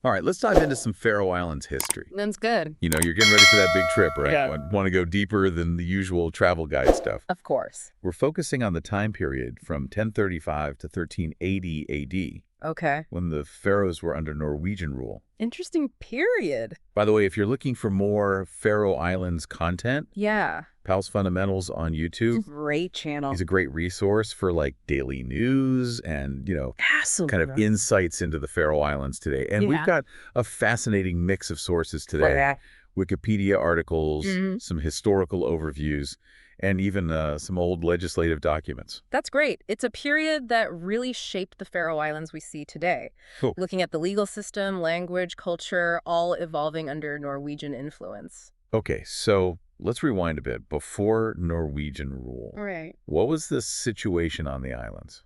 All right, let's dive into some Faroe Islands history. That's good. You know, you're getting ready for that big trip, right? Yeah. Want to go deeper than the usual travel guide stuff. Of course. We're focusing on the time period from 1035 to 1380 AD, Okay. when the Faroes were under Norwegian rule. Interesting period. By the way, if you're looking for more Faroe Islands content, Yeah. Pal's Fundamentals on YouTube. Great channel. He's a great resource for like daily news and, Absolutely. kind of insights into the Faroe Islands today. And we've got a fascinating mix of sources today. Wikipedia articles, some historical overviews, and even some old legislative documents. That's great. It's a period that really shaped the Faroe Islands we see today. Cool. Looking at the legal system, language, culture, all evolving under Norwegian influence. Okay, so let's rewind a bit. Before Norwegian rule, Right. what was the situation on the islands?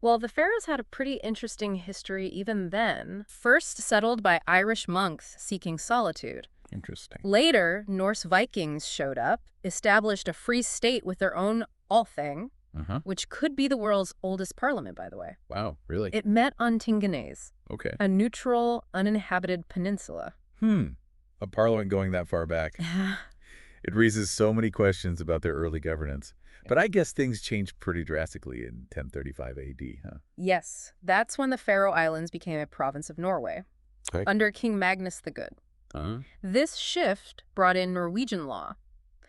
Well, the Faroes had a pretty interesting history even then. First settled by Irish monks seeking solitude. Interesting. Later, Norse Vikings showed up, established a free state with their own Althing, which could be the world's oldest parliament, by the way. Wow, really? It met on Tinganes, Okay. a neutral, uninhabited peninsula. A parliament going that far back. It raises so many questions about their early governance. But I guess things changed pretty drastically in 1035 AD, huh? Yes, that's when the Faroe Islands became a province of Norway, under King Magnus the Good. This shift brought in Norwegian law,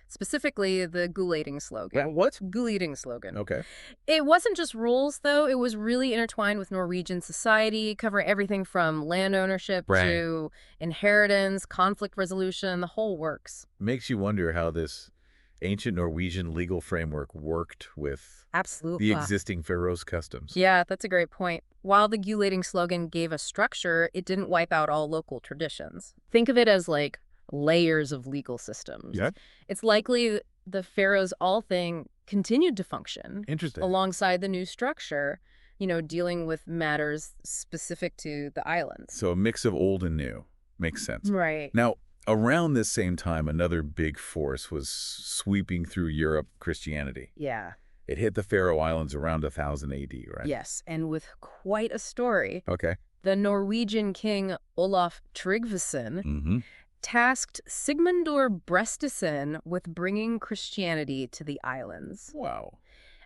specifically the Gulating slogan. What? Gulating slogan. Okay. It wasn't just rules, though. It was really intertwined with Norwegian society, covering everything from land ownership to inheritance, conflict resolution, the whole works. Makes you wonder how this ancient Norwegian legal framework worked with Absolutely. the existing Faroes customs. Yeah, that's a great point. While the Gulating slogan gave a structure, it didn't wipe out all local traditions. Think of it as like layers of legal systems. Yeah. It's likely the Faroes Althing continued to function Interesting. alongside the new structure, dealing with matters specific to the islands. So a mix of old and new. Makes sense. Right. Now, around this same time, another big force was sweeping through Europe, Christianity. Yeah. It hit the Faroe Islands around 1000 AD, right? Yes, and with quite a story. Okay. The Norwegian king Olaf Tryggvason tasked Sigmundur Brestesen with bringing Christianity to the islands. Wow.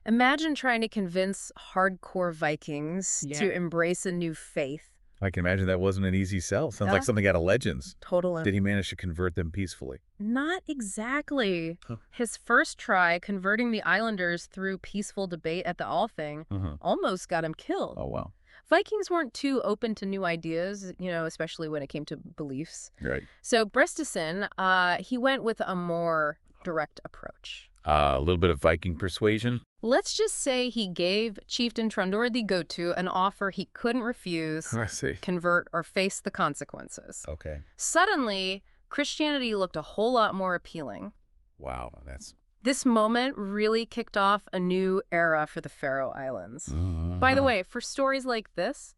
Imagine trying to convince hardcore Vikings to embrace a new faith. I can imagine that wasn't an easy sell. Sounds like something out of Legends. Totally. Did he manage to convert them peacefully? Not exactly. His first try, converting the islanders through peaceful debate at the Althing, almost got him killed. Oh, wow. Vikings weren't too open to new ideas, especially when it came to beliefs. Right. So Brestesen, he went with a more direct approach. A little bit of Viking persuasion? Let's just say he gave Chieftain Tróndur the Gotu an offer he couldn't refuse, I see. convert, or face the consequences. Okay. Suddenly, Christianity looked a whole lot more appealing. Wow, that's... This moment really kicked off a new era for the Faroe Islands. By the way, for stories like this,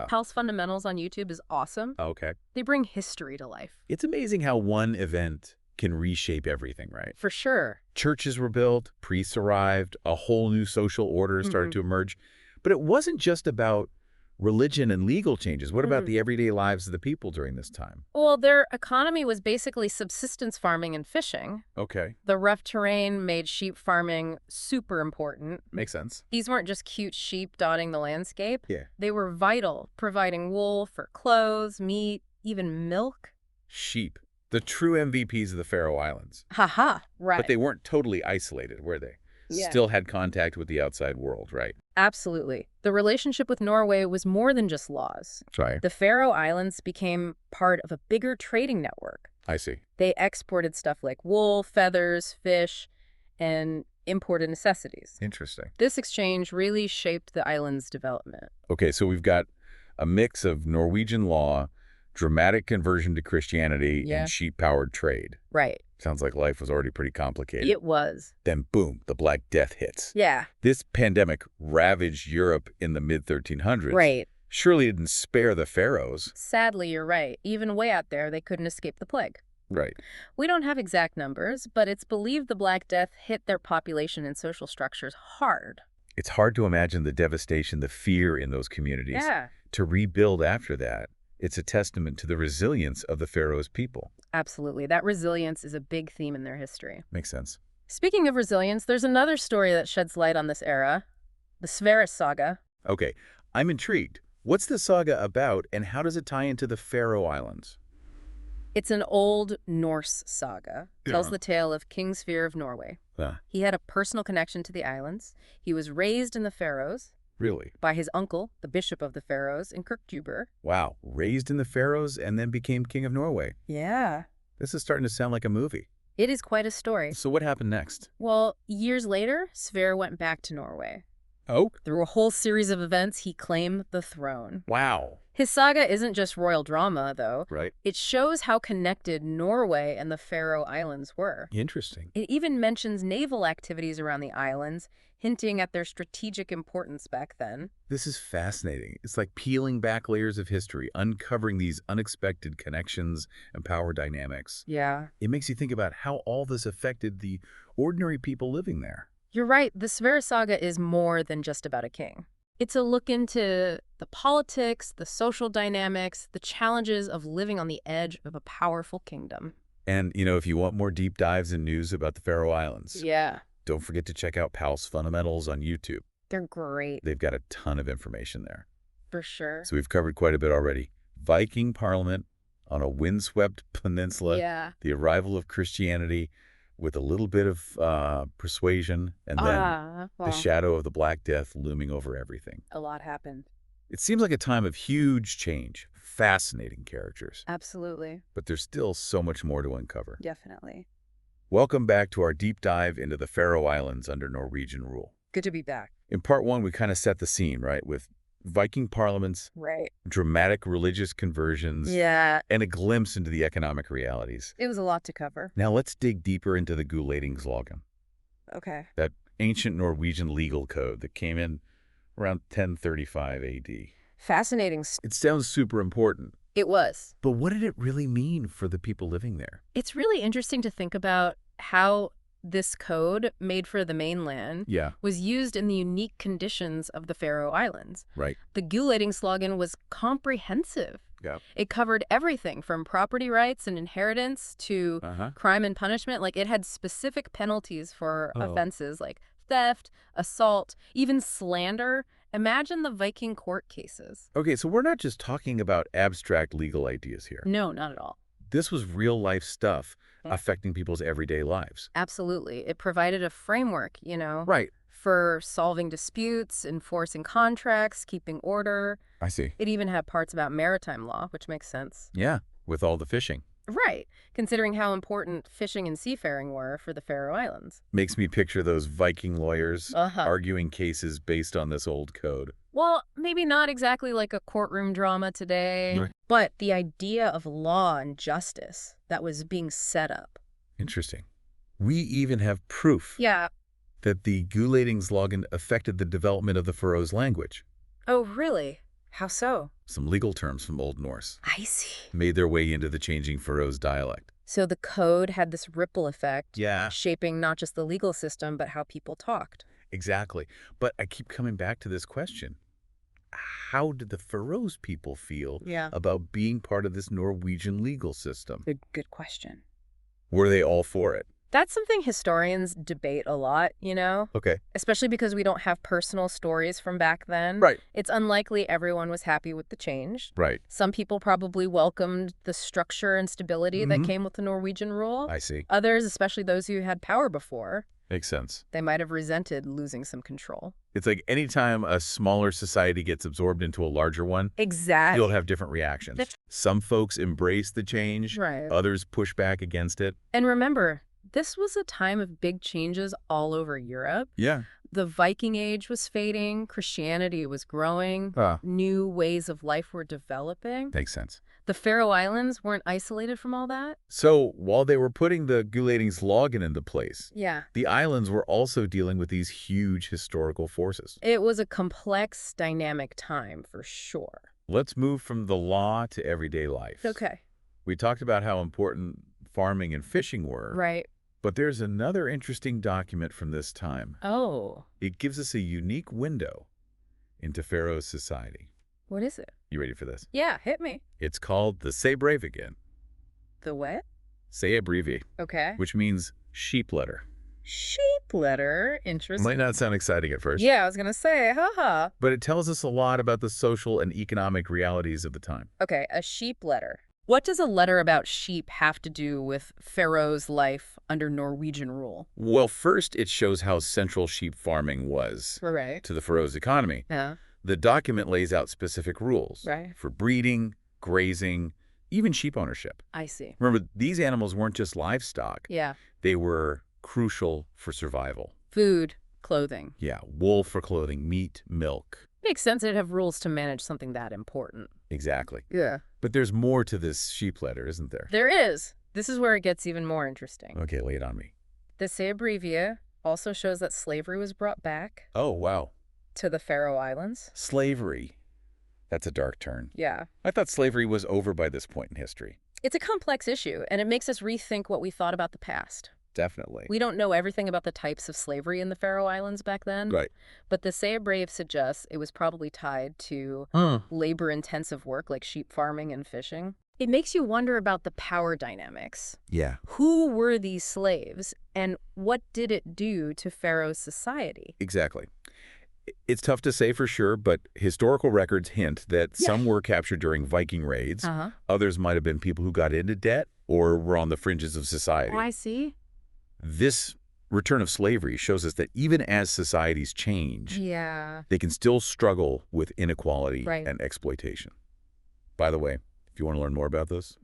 Pal's Fundamentals on YouTube is awesome. Okay. They bring history to life. It's amazing how one event can reshape everything, right? For sure. Churches were built, priests arrived, a whole new social order started to emerge. But it wasn't just about religion and legal changes. What about the everyday lives of the people during this time? Well, their economy was basically subsistence farming and fishing. Okay. The rough terrain made sheep farming super important. Makes sense. These weren't just cute sheep dotting the landscape. Yeah. They were vital, providing wool for clothes, meat, even milk. Sheep. The true MVPs of the Faroe Islands. Haha, right. But they weren't totally isolated, were they? Yeah. Still had contact with the outside world, right? Absolutely. The relationship with Norway was more than just laws. Right. The Faroe Islands became part of a bigger trading network. I see. They exported stuff like wool, feathers, fish, and imported necessities. Interesting. This exchange really shaped the island's development. Okay, so we've got a mix of Norwegian law, dramatic conversion to Christianity, and sheep-powered trade. Right. Sounds like life was already pretty complicated. It was. Then boom, the Black Death hits. Yeah. This pandemic ravaged Europe in the mid-1300s. Right. Surely didn't spare the Faroes. Sadly, you're right. Even way out there, they couldn't escape the plague. Right. We don't have exact numbers, but it's believed the Black Death hit their population and social structures hard. It's hard to imagine the devastation, the fear in those communities. Yeah. To rebuild after that It's a testament to the resilience of the Faroes people. Absolutely. That resilience is a big theme in their history. Makes sense. Speaking of resilience, there's another story that sheds light on this era, the Sverris saga. Okay, I'm intrigued. What's the saga about, and how does it tie into the Faroe Islands? It's an old Norse saga. Tells the tale of King Sverre of Norway. He had a personal connection to the islands. He was raised in the Faroes. Really? By his uncle, the Bishop of the Faroes in Kirkjubur. Wow, raised in the Faroes and then became King of Norway. Yeah. This is starting to sound like a movie. It is quite a story. So what happened next? Well, years later, Sverre went back to Norway. Oh? Through a whole series of events, he claimed the throne. Wow. His saga isn't just royal drama, though. Right. It shows how connected Norway and the Faroe Islands were. Interesting. It even mentions naval activities around the islands, hinting at their strategic importance back then. This is fascinating. It's like peeling back layers of history, uncovering these unexpected connections and power dynamics. Yeah. It makes you think about how all this affected the ordinary people living there. You're right. The Sverre saga is more than just about a king. It's a look into the politics, the social dynamics, the challenges of living on the edge of a powerful kingdom. And, if you want more deep dives and news about the Faroe Islands, yeah, don't forget to check out Pal's Fundamentals on YouTube. They're great. They've got a ton of information there. For sure. So we've covered quite a bit already. Viking Parliament on a windswept peninsula. Yeah. The arrival of Christianity with a little bit of persuasion, and then the shadow of the Black Death looming over everything. A lot happened. It seems like a time of huge change. Fascinating characters. Absolutely. But there's still so much more to uncover. Definitely. Welcome back to our deep dive into the Faroe Islands under Norwegian rule. Good to be back. In part one, we kind of set the scene, right, with Viking parliaments, right, dramatic religious conversions, yeah, and a glimpse into the economic realities. It was a lot to cover. Now let's dig deeper into the Gulatingslagen. Okay. That ancient Norwegian legal code that came in around 1035 AD. Fascinating. It sounds super important. It was. But what did it really mean for the people living there? It's really interesting to think about how this code, made for the mainland, was used in the unique conditions of the Faroe Islands. Right. The Gulatingslagen was comprehensive. Yeah. It covered everything from property rights and inheritance to crime and punishment. Like, it had specific penalties for offenses like theft, assault, even slander. Imagine the Viking court cases. Okay, so we're not just talking about abstract legal ideas here. No, not at all. This was real-life stuff affecting people's everyday lives. Absolutely. It provided a framework, Right. for solving disputes, enforcing contracts, keeping order. I see. It even had parts about maritime law, which makes sense. Yeah, with all the fishing. Right, considering how important fishing and seafaring were for the Faroe Islands. Makes me picture those Viking lawyers arguing cases based on this old code. Well, maybe not exactly like a courtroom drama today, but the idea of law and justice that was being set up. Interesting. We even have proof that the Gulatingslagen affected the development of the Faroes language. Oh, really? How so? Some legal terms from Old Norse I see. made their way into the changing Faroes dialect. So the code had this ripple effect, Yeah. shaping not just the legal system, but how people talked. Exactly. But I keep coming back to this question. How did the Faroes people feel about being part of this Norwegian legal system? Good question. Were they all for it? That's something historians debate a lot, Okay. Especially because we don't have personal stories from back then. Right. It's unlikely everyone was happy with the change. Right. Some people probably welcomed the structure and stability that came with the Norwegian rule. I see. Others, especially those who had power before, Makes sense. they might have resented losing some control. It's like anytime a smaller society gets absorbed into a larger one, Exactly. you'll have different reactions. Some folks embrace the change, Right. others push back against it. And remember, this was a time of big changes all over Europe. Yeah. The Viking Age was fading, Christianity was growing, new ways of life were developing. Makes sense. The Faroe Islands weren't isolated from all that. So while they were putting the Gulatingslagen into place, the islands were also dealing with these huge historical forces. It was a complex, dynamic time, for sure. Let's move from the law to everyday life. Okay. We talked about how important farming and fishing were. Right. But there's another interesting document from this time. Oh. It gives us a unique window into Faroe society. What is it? You ready for this? Yeah, hit me. It's called the Say Brave again. The what? Say Brave. Okay. Which means sheep letter. Sheep letter? Interesting. Might not sound exciting at first. Yeah, I was going to say, haha. But it tells us a lot about the social and economic realities of the time. Okay, a sheep letter. What does a letter about sheep have to do with Faroe's life under Norwegian rule? Well, first, it shows how central sheep farming was to the Faroes' economy. Yeah. The document lays out specific rules for breeding, grazing, even sheep ownership. I see. Remember, these animals weren't just livestock. Yeah. They were crucial for survival. Food, clothing. Yeah, wool for clothing, meat, milk. Makes sense they'd have rules to manage something that important. Exactly. Yeah. But there's more to this sheep letter, isn't there? There is. This is where it gets even more interesting. Okay, lay it on me. The Say Breve also shows that slavery was brought back. Oh, wow. To the Faroe Islands. Slavery. That's a dark turn. Yeah. I thought slavery was over by this point in history. It's a complex issue, and it makes us rethink what we thought about the past. Definitely. We don't know everything about the types of slavery in the Faroe Islands back then. Right. But the Say Brave suggests it was probably tied to labor-intensive work like sheep farming and fishing. It makes you wonder about the power dynamics. Yeah. Who were these slaves, and what did it do to Faroe's society? Exactly. It's tough to say for sure, but historical records hint that some were captured during Viking raids. Others might have been people who got into debt or were on the fringes of society. Oh, I see. This return of slavery shows us that even as societies change, they can still struggle with inequality and exploitation. By the way, if you want to learn more about this,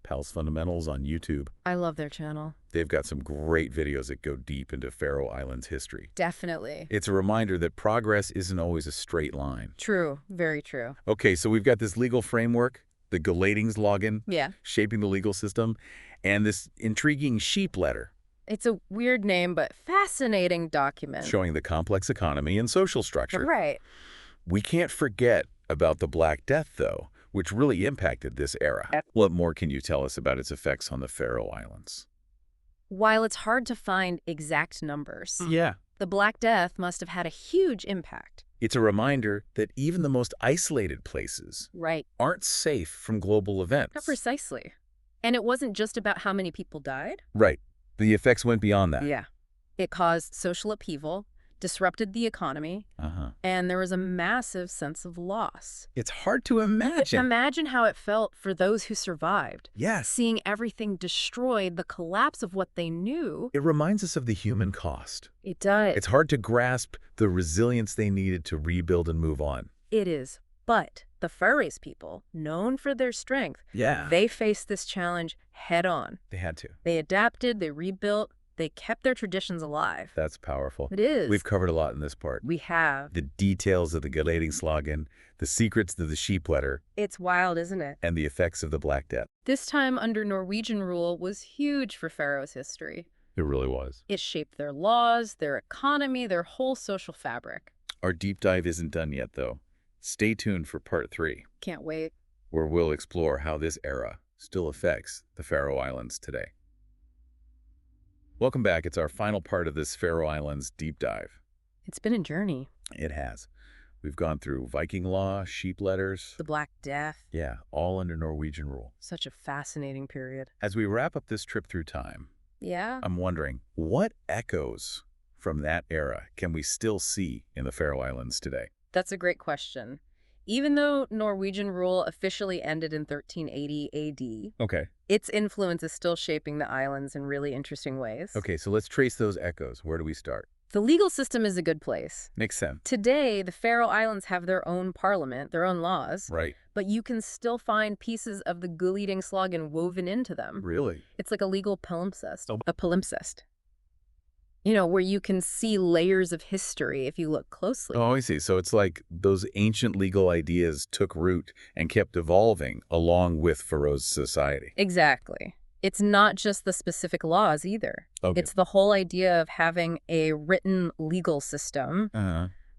Pals Fundamentals on YouTube. I love their channel. They've got some great videos that go deep into Faroe Islands history. Definitely. It's a reminder that progress isn't always a straight line. True. Very true. Okay, so we've got this legal framework, the Gulatingslagin, shaping the legal system, and this intriguing sheep letter. It's a weird name, but fascinating document. Showing the complex economy and social structure. Right. We can't forget about the Black Death, though, which really impacted this era. What more can you tell us about its effects on the Faroe Islands? While it's hard to find exact numbers, the Black Death must have had a huge impact. It's a reminder that even the most isolated places aren't safe from global events. Not precisely. And it wasn't just about how many people died. Right. The effects went beyond that. Yeah. It caused social upheaval, disrupted the economy, and there was a massive sense of loss. It's hard to imagine. Imagine how it felt for those who survived. Yes. Seeing everything destroyed, the collapse of what they knew. It reminds us of the human cost. It does. It's hard to grasp the resilience they needed to rebuild and move on. It is. But the Faroese people, known for their strength, they faced this challenge head on. They had to. They adapted, they rebuilt, they kept their traditions alive. That's powerful. It is. We've covered a lot in this part. We have. The details of the Gulatingslagin, the secrets of the sheep letter. It's wild, isn't it? And the effects of the Black Death. This time under Norwegian rule was huge for Faroe's history. It really was. It shaped their laws, their economy, their whole social fabric. Our deep dive isn't done yet, though. Stay tuned for part 3. Can't wait. Where we'll explore how this era still affects the Faroe Islands today. Welcome back. It's our final part of this Faroe Islands deep dive. It's been a journey. It has. We've gone through Viking law, sheep letters. The Black Death. Yeah, all under Norwegian rule. Such a fascinating period. As we wrap up this trip through time, I'm wondering, what echoes from that era can we still see in the Faroe Islands today? That's a great question. Even though Norwegian rule officially ended in 1380 AD, its influence is still shaping the islands in really interesting ways. Okay, so let's trace those echoes. Where do we start? The legal system is a good place. Makes sense. Today, the Faroe Islands have their own parliament, their own laws. Right. But you can still find pieces of the Gulatingslagin woven into them. Really? It's like a legal palimpsest. A palimpsest. You know, where you can see layers of history if you look closely. Oh, I see. So it's like those ancient legal ideas took root and kept evolving along with Faroe's society. Exactly. It's not just the specific laws either. It's the whole idea of having a written legal system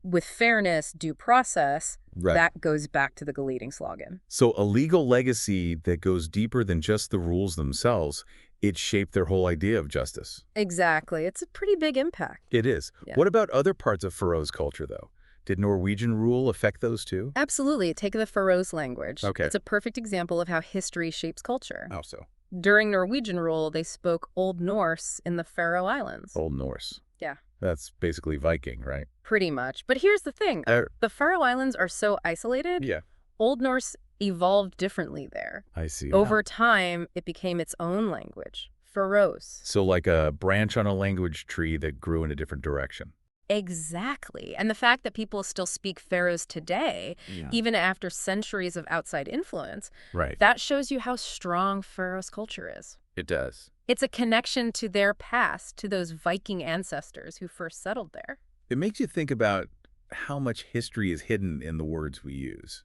with fairness, due process, that goes back to the Gulatingslagin. So a legal legacy that goes deeper than just the rules themselves. It shaped their whole idea of justice. Exactly. It's a pretty big impact. It is. What about other parts of Faroe's culture, though? Did Norwegian rule affect those too? Absolutely. Take the Faroese language. Okay. It's a perfect example of how history shapes culture. How so? During Norwegian rule, they spoke Old Norse in the Faroe Islands. Old Norse. Yeah. That's basically Viking, right? Pretty much. But here's the thing. The Faroe Islands are so isolated. Yeah. Old Norse evolved differently there. I see. Over time, it became its own language, Faroese. So like a branch on a language tree that grew in a different direction. Exactly. And the fact that people still speak Faroese today, even after centuries of outside influence, that shows you how strong Faroese culture is. It does. It's a connection to their past, to those Viking ancestors who first settled there. It makes you think about how much history is hidden in the words we use.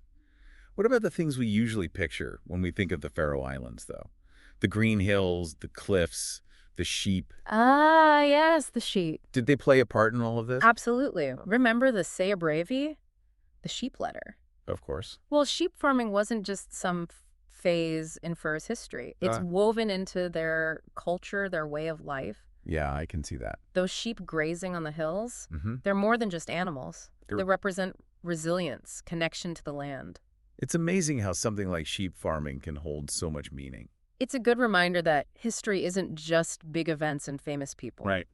What about the things we usually picture when we think of the Faroe Islands, though? The green hills, the cliffs, the sheep. Ah, yes, the sheep. Did they play a part in all of this? Absolutely. Remember the Sea Bravi? The sheep letter. Of course. Well, sheep farming wasn't just some phase in Faroese history. It's woven into their culture, their way of life. Yeah, I can see that. Those sheep grazing on the hills, they're more than just animals. They represent resilience, connection to the land. It's amazing how something like sheep farming can hold so much meaning. It's a good reminder that history isn't just big events and famous people. Right.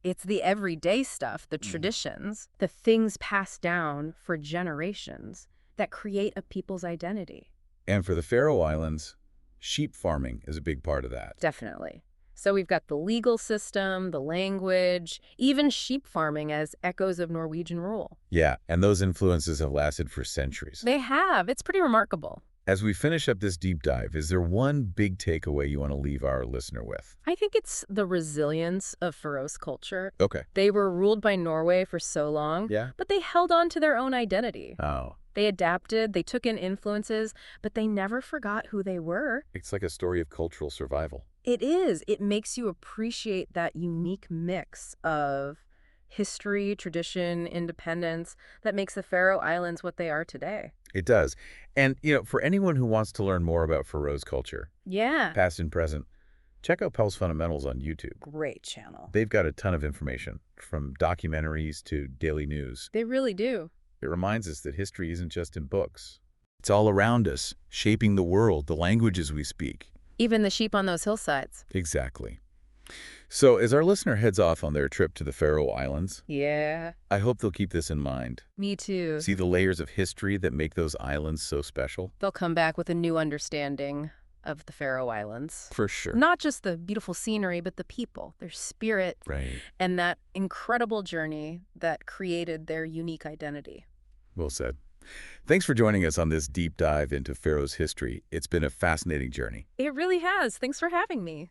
It's the everyday stuff, the traditions, the things passed down for generations that create a people's identity. And for the Faroe Islands, sheep farming is a big part of that. Definitely. So we've got the legal system, the language, even sheep farming as echoes of Norwegian rule. Yeah, and those influences have lasted for centuries. They have. It's pretty remarkable. As we finish up this deep dive, is there one big takeaway you want to leave our listener with? I think it's the resilience of Faroese culture. Okay. They were ruled by Norway for so long, but they held on to their own identity. Oh. They adapted, they took in influences, but they never forgot who they were. It's like a story of cultural survival. It is. It makes you appreciate that unique mix of history, tradition, independence that makes the Faroe Islands what they are today. It does. And, for anyone who wants to learn more about Faroese culture, past and present, check out Pell's Fundamentals on YouTube. Great channel. They've got a ton of information, from documentaries to daily news. They really do. It reminds us that history isn't just in books. It's all around us, shaping the world, the languages we speak. Even the sheep on those hillsides. Exactly. So as our listener heads off on their trip to the Faroe Islands, I hope they'll keep this in mind. Me too. See the layers of history that make those islands so special? They'll come back with a new understanding of the Faroe Islands. For sure. Not just the beautiful scenery, but the people, their spirit, and that incredible journey that created their unique identity. Well said. Thanks for joining us on this deep dive into Faroe's history. It's been a fascinating journey. It really has. Thanks for having me.